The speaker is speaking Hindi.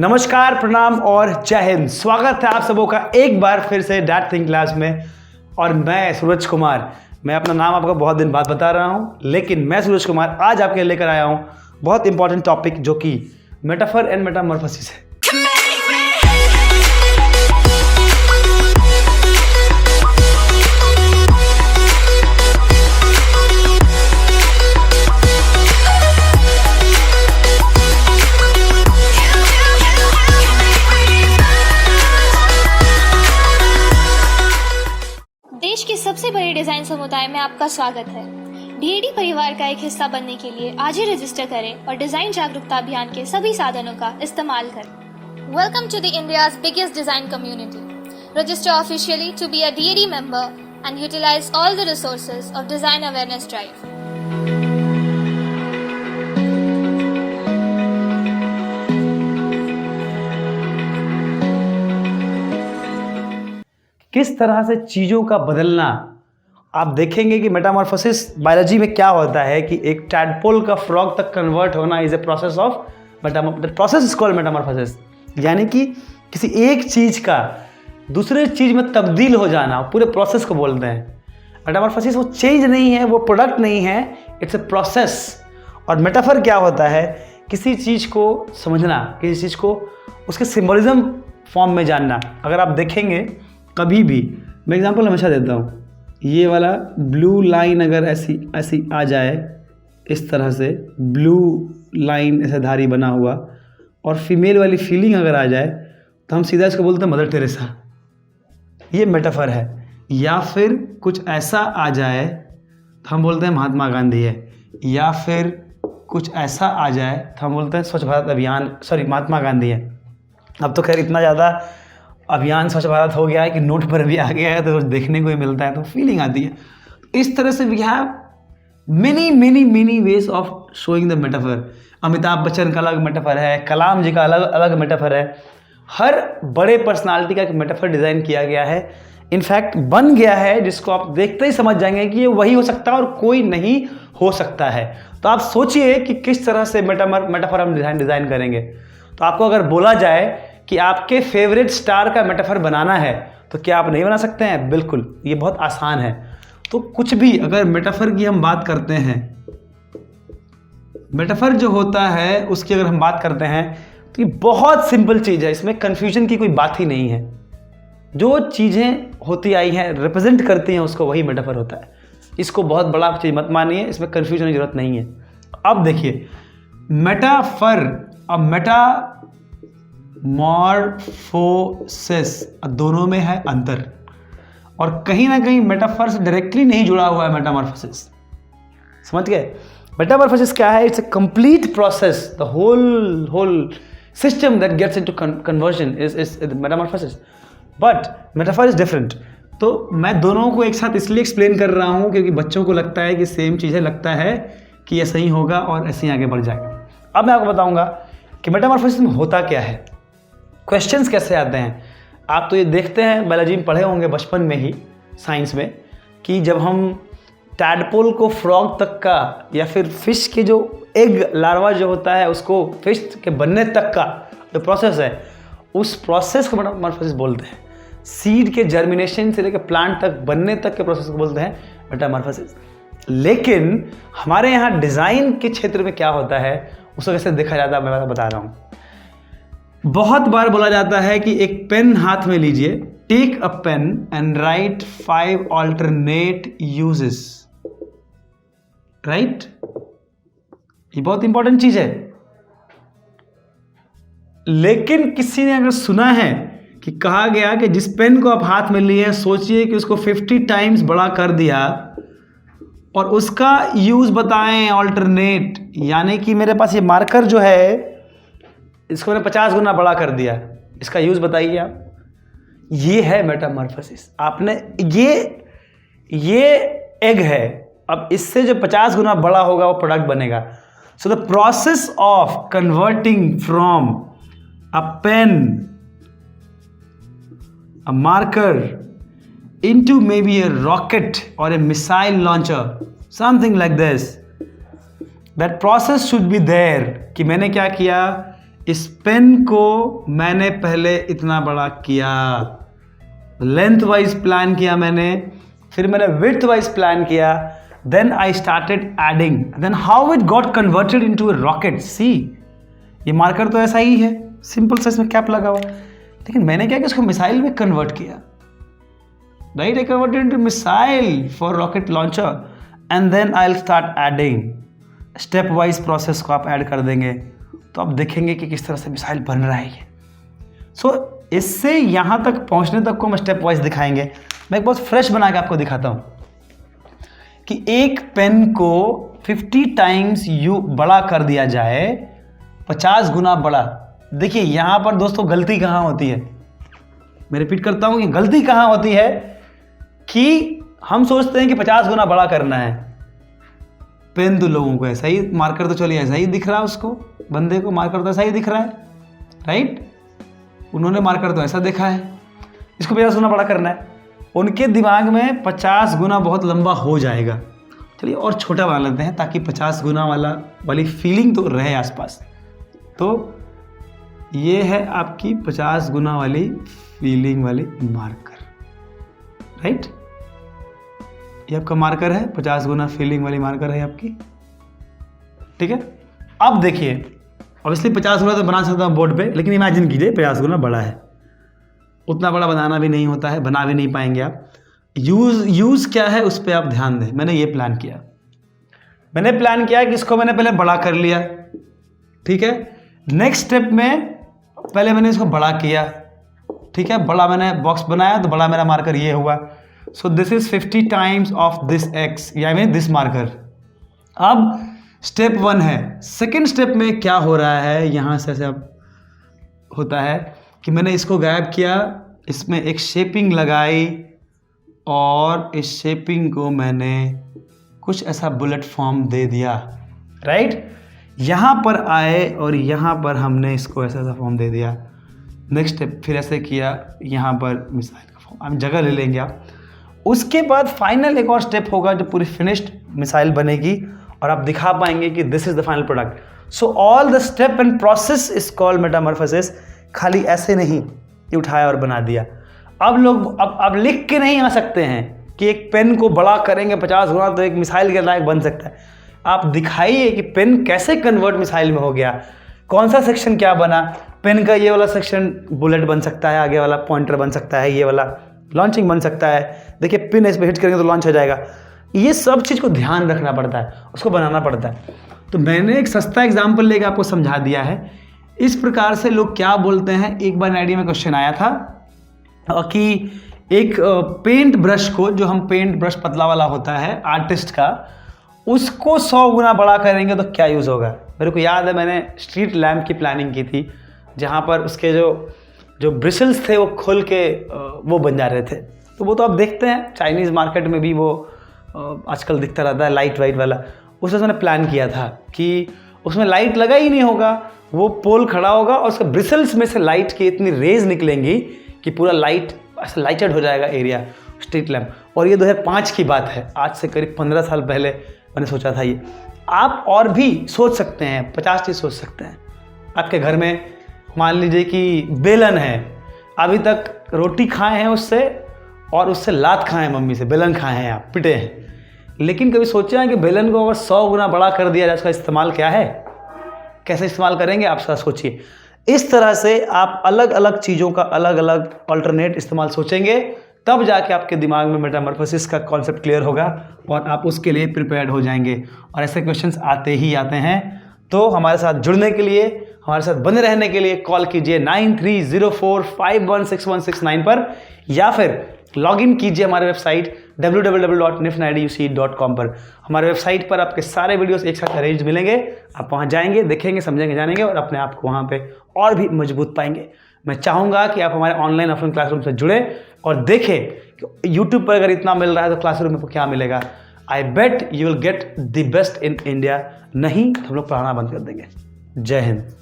नमस्कार, प्रणाम और जय हिंद। स्वागत है आप सबों का एक बार फिर से डैट थिंक क्लास में। और मैं सूरज कुमार, मैं अपना नाम आपको बहुत दिन बाद बता रहा हूं, लेकिन मैं सूरज कुमार आज आपके लेकर आया हूं बहुत इंपॉर्टेंट टॉपिक जो कि मेटाफर एंड मेटामॉर्फोसिस है। देश के सबसे बड़े डिजाइन समुदाय में आपका स्वागत है। डीएडी परिवार का एक हिस्सा बनने के लिए आज ही रजिस्टर करें और डिजाइन जागरूकता अभियान के सभी साधनों का इस्तेमाल करें। Welcome to the India's biggest design community. Register officially to be a DAD member and utilise all the resources of design awareness drive. किस तरह से चीज़ों का बदलना आप देखेंगे कि मेटामॉर्फोसिस बायोलॉजी में क्या होता है कि एक टैडपोल का फ्रॉग तक कन्वर्ट होना is a process of process is called Metamorphosis. यानी कि किसी एक चीज़ का दूसरे चीज़ में तब्दील हो जाना, पूरे प्रोसेस को बोलते हैं। मेटामॉर्फोसिस वो चेंज नहीं है, वो प्रोडक्ट नहीं है, इट्स ए प्रोसेस। और मेटाफर क्या होता है? किसी चीज़ को समझना, किसी चीज़ को उसके सिम्बोलिज्म फॉर्म में जानना। अगर आप देखेंगे कभी भी, मैं एग्जांपल हमेशा देता हूँ, ये वाला ब्लू लाइन अगर ऐसी आ जाए, इस तरह से ब्लू लाइन ऐसे धारी बना हुआ, और फीमेल वाली फीलिंग अगर आ जाए तो हम सीधा इसको बोलते हैं मदर टेरेसा। ये मेटाफर है। या फिर कुछ ऐसा आ जाए तो हम बोलते हैं महात्मा गांधी है। या फिर कुछ ऐसा आ जाए तो हम बोलते हैं स्वच्छ भारत अभियान, महात्मा गांधी है। अब तो खैर इतना ज़्यादा अभियान स्वच्छ भारत हो गया है कि नोट पर भी आ गया है, तो देखने को ही मिलता है, तो फीलिंग आती है। इस तरह से we have many ways of showing the metaphor. Amitabh Bachchan का अलग मेटाफर है, कलाम जी का अलग मेटाफर है। हर बड़े पर्सनालिटी का एक मेटाफर डिज़ाइन किया गया है, इनफैक्ट बन गया है, जिसको आप देखते ही समझ जाएंगे कि ये वही हो सकता है और कोई नहीं हो सकता है। तो आप सोचिए कि किस तरह से मेटाफर हम डिज़ाइन करेंगे। तो आपको अगर बोला जाए कि आपके फेवरेट स्टार का मेटाफर बनाना है, तो क्या आप नहीं बना सकते हैं? बिल्कुल, ये बहुत आसान है। तो कुछ भी अगर मेटाफर की हम बात करते हैं, मेटाफर जो होता है उसकी अगर हम बात करते हैं, तो ये बहुत सिंपल चीज़ है, इसमें कन्फ्यूजन की कोई बात ही नहीं है। जो चीज़ें होती आई हैं, रिप्रेजेंट करती हैं उसको, वही मेटाफर होता है। इसको बहुत बड़ा चीज़ मत मानिए, इसमें कन्फ्यूजन की जरूरत नहीं है। अब देखिए मेटाफर, अब मेटामॉर्फोसिस, दोनों में है अंतर, और कहीं ना कहीं मेटाफर से डायरेक्टली नहीं जुड़ा हुआ है मेटामॉर्फोसिस। समझ गए? मेटामॉर्फोसिस क्या है? It's a complete process, the whole system that gets into conversion is metamorphosis, but metaphor is different. तो मैं दोनों को एक साथ इसलिए एक्सप्लेन कर रहा हूँ क्योंकि बच्चों को लगता है कि सेम चीज़ें, लगता है कि ऐसा ही होगा और ऐसे ही आगे बढ़ जाएगा। अब मैं आपको बताऊंगा कि मेटामॉर्फोसिस में होता क्या है, क्वेश्चंस कैसे आते हैं। आप तो ये देखते हैं, बायोलॉजी में पढ़े होंगे बचपन में ही, साइंस में, कि जब हम टैडपोल को फ्रॉग तक का, या फिर फिश के जो एग लार्वा जो होता है उसको फिश के बनने तक का जो प्रोसेस है, उस प्रोसेस को मेटामॉर्फोसिस बोलते हैं। सीड के जर्मिनेशन से लेकर प्लांट तक बनने तक के प्रोसेस को बोलते हैं मेटामॉर्फोसिस। लेकिन हमारे यहाँ डिज़ाइन के क्षेत्र में क्या होता है उसको कैसे देखा जाता है, मैं बता रहा हूँ। बहुत बार बोला जाता है कि एक पेन हाथ में लीजिए, take a pen and write 5 alternate uses, right? ये बहुत इंपॉर्टेंट चीज है। लेकिन किसी ने अगर सुना है कि कहा गया कि जिस पेन को आप हाथ में लिए, सोचिए कि उसको 50 टाइम्स बड़ा कर दिया और उसका यूज बताएं ऑल्टरनेट, यानी कि मेरे पास ये मार्कर जो है इसको मैंने 50 गुना बड़ा कर दिया, इसका यूज बताइए आप। ये है मेटामॉर्फोसिस। आपने ये एग है, अब इससे जो 50 गुना बड़ा होगा वो प्रोडक्ट बनेगा। So the process of converting from a pen, a marker into maybe a rocket or a missile launcher, something like this. That process should be there कि मैंने क्या किया, इस पेन को मैंने पहले इतना बड़ा किया, लेंथ वाइज प्लान किया मैंने, फिर मैंने विड्थ वाइज प्लान किया, then I started adding, then how it got converted into a rocket. See, ये मार्कर तो ऐसा ही है, सिंपल सा इसमें कैप लगा हुआ, लेकिन मैंने क्या कि इसको मिसाइल में कन्वर्ट किया, right. I converted into missile for rocket launcher and then I will start adding. Step wise process को आप ऐड कर देंगे तो आप देखेंगे कि किस तरह से मिसाइल बन रहा है ये। सो इससे यहाँ तक पहुँचने तक को हम स्टेप वाइज दिखाएंगे। मैं एक बहुत फ्रेश बना के आपको दिखाता हूँ कि एक पेन को 50 टाइम्स बड़ा कर दिया जाए, 50 गुना बड़ा। देखिए यहाँ पर दोस्तों गलती कहाँ होती है, मैं रिपीट करता हूँ कि गलती कहाँ होती है कि हम सोचते हैं कि 50 गुना बड़ा करना है। पेन तो लोगों को ऐसा ही, मार्कर तो चलिए ऐसा ही दिख रहा है, उसको बंदे को मार्कर तो ऐसा ही दिख रहा है, राइट। उन्होंने मार्कर तो ऐसा देखा है, इसको 50 गुना बड़ा करना है। उनके दिमाग में 50 गुना बहुत लंबा हो जाएगा, चलिए और छोटा बना लेते हैं ताकि 50 गुना वाली फीलिंग तो रहे आसपास। तो ये है आपकी 50 गुना वाली फीलिंग वाली मार्कर, राइट। ये आपका मार्कर है, 50 गुना फीलिंग वाली मार्कर है आपकी, ठीक है। अब देखिए, ऑब्वियसली 50 गुना तो बना सकता हूँ बोर्ड पे, लेकिन इमेजिन कीजिए 50 गुना बड़ा है। उतना बड़ा बनाना भी नहीं होता है, बना भी नहीं पाएंगे आप। यूज़ क्या है उस पर आप ध्यान दें। मैंने ये प्लान किया, मैंने प्लान किया कि इसको मैंने पहले बड़ा कर लिया, ठीक है। नेक्स्ट स्टेप में पहले मैंने इसको बड़ा किया, ठीक है। बड़ा मैंने बॉक्स बनाया तो बड़ा मेरा मार्कर ये हुआ। So this is 50 times of this x, यानी दिस मार्कर। अब स्टेप 1 है। सेकेंड स्टेप में क्या हो रहा है, यहाँ से ऐसे अब होता है कि मैंने इसको गायब किया, इसमें एक शेपिंग लगाई और इस शेपिंग को मैंने कुछ ऐसा बुलेट फॉर्म दे दिया, राइट। यहाँ पर आए और यहाँ पर हमने इसको ऐसा फॉर्म दे दिया। नेक्स्ट स्टेप फिर ऐसे किया, यहाँ पर मिसाइल का फॉर्म, आप जगह ले लेंगे आप। उसके बाद फाइनल एक और स्टेप होगा जो पूरी फिनिश्ड मिसाइल बनेगी और आप दिखा पाएंगे कि this is the final product. So all the step and process is called Metamorphosis. खाली ऐसे नहीं कि उठाया और बना दिया। अब लोग अब लिख के नहीं आ सकते हैं कि एक पेन को बड़ा करेंगे 50 गुना तो एक मिसाइल के लायक बन सकता है। आप दिखाइए कि पेन कैसे कन्वर्ट मिसाइल में हो गया, कौन सा सेक्शन क्या बना। पेन का ये वाला सेक्शन बुलेट बन सकता है, आगे वाला पॉइंटर बन सकता है, ये वाला लॉन्चिंग बन सकता है। देखिए पिन इस पर हिट करेंगे तो लॉन्च हो जाएगा। ये सब चीज़ को ध्यान रखना पड़ता है, उसको बनाना पड़ता है। तो मैंने एक सस्ता एग्जाम्पल लेकर आपको समझा दिया है। इस प्रकार से लोग क्या बोलते हैं, एक बार आईडी में क्वेश्चन आया था कि एक पेंट ब्रश को, जो हम पेंट ब्रश पतला वाला होता है आर्टिस्ट का, उसको 100 गुना बड़ा करेंगे तो क्या यूज़ होगा। मेरे को याद है मैंने स्ट्रीट लैम्प की प्लानिंग की थी, जहाँ पर उसके जो ब्रिसल्स थे वो खोल के वो बन जा रहे थे। तो वो तो आप देखते हैं चाइनीज़ मार्केट में भी वो आजकल दिखता रहता है लाइट वाइट वाला। उसमें मैंने प्लान किया था कि उसमें लाइट लगा ही नहीं होगा, वो पोल खड़ा होगा और उसके ब्रिसल्स में से लाइट की इतनी रेज निकलेंगी कि पूरा लाइट ऐसा लाइटेड हो जाएगा एरिया, स्ट्रीट लैम्प। और ये 2005 की बात है, आज से करीब 15 साल पहले मैंने सोचा था ये। आप और भी सोच सकते हैं, 50 चीज़ सोच सकते हैं। आपके घर में मान लीजिए कि बेलन है, अभी तक रोटी खाए हैं उससे और उससे लात खाए हैं मम्मी से, बेलन खाए हैं आप, पिटे हैं। लेकिन कभी सोचे हैं कि बेलन को अगर 100 गुना बड़ा कर दिया जाए, उसका इस्तेमाल क्या है, कैसे इस्तेमाल करेंगे, आप साथ सोचिए। इस तरह से आप अलग अलग चीज़ों का अलग अलग अल्टरनेट इस्तेमाल सोचेंगे, तब जाके आपके दिमाग में मेटामॉर्फोसिस का कॉन्सेप्ट क्लियर होगा और आप उसके लिए प्रिपेयर्ड हो जाएंगे। और ऐसे क्वेश्चंस आते ही आते हैं। तो हमारे साथ जुड़ने के लिए, हमारे साथ बने रहने के लिए कॉल कीजिए 9304516169 पर, या फिर लॉग इन कीजिए हमारे वेबसाइट www.nifniduc.com पर। हमारे वेबसाइट पर आपके सारे वीडियोस एक साथ अरेंज मिलेंगे। आप वहाँ जाएंगे, देखेंगे, समझेंगे, जानेंगे और अपने आप को वहाँ पे और भी मजबूत पाएंगे। मैं चाहूँगा कि आप हमारे ऑनलाइन ऑफलाइन क्लासरूम से जुड़े और देखें कि यूट्यूब पर अगर इतना मिल रहा है तो क्लासरूम में क्या मिलेगा। I bet you will get the best in India. नहीं तो हम लोग पढ़ाना बंद कर देंगे। जय हिंद।